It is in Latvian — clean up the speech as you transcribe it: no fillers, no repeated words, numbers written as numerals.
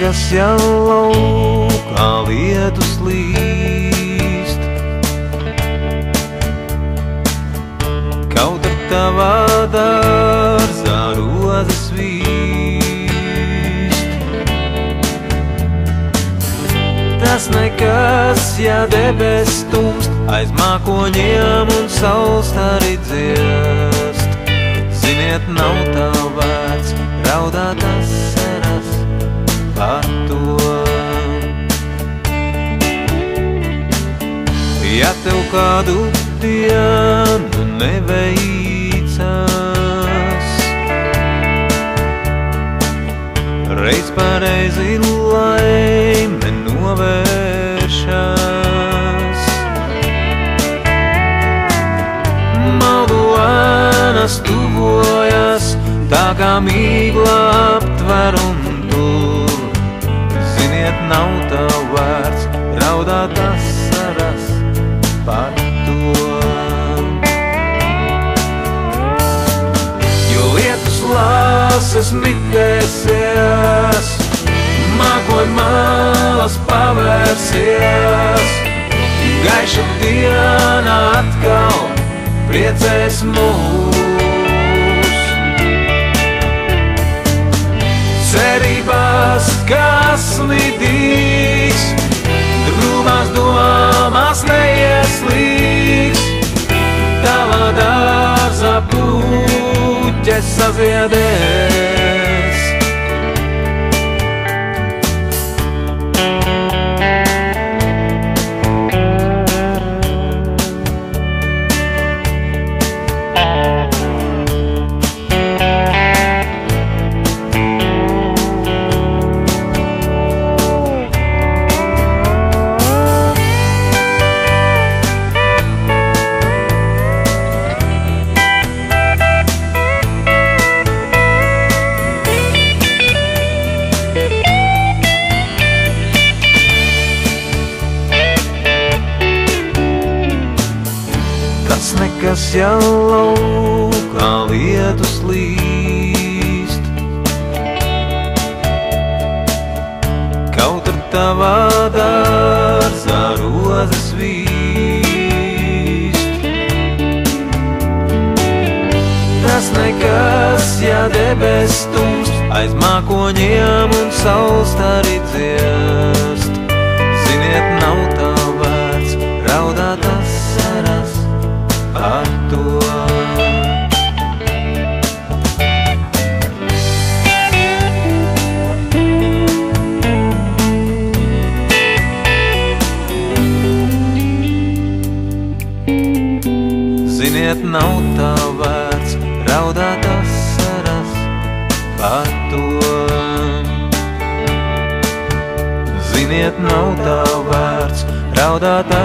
nekas jau laukā lietus līst. Kaut ar tavā dārzā rozes vīst. Tas nekas, ja debes tumst, aiz mākoņiem un saules arī dziest. Ziniet, nav tā vērts raudāt asaras par to. Ja tev kādu dienu neveicas, reiz pareizi laime novēršas, malduanas tuvojas, tā kā mīgla aptver un tur. Ziniet, nav tā vērts raudāt asaras par to. Jo lietus lāses mitēsies, mākoņu malas pavērsies, gaiša diena atkal priecēs mūs. Cerībās, kas lidīs, drūmās domās neieslīgs, tavā dārzā puķes saziedēs. Tas nekas jau laukā lietus līst. Kaut ar tavā dārzā rozes vīst. Tas nekas, ja debes tumst, aiz mākoņiem un saules arī dziest. Ziniet, nav tā vērts raudāt asaras par to. Ziniet, nav tā vērts raudāt asaras par to. Ziniet, nav tā vērts raudāt asaras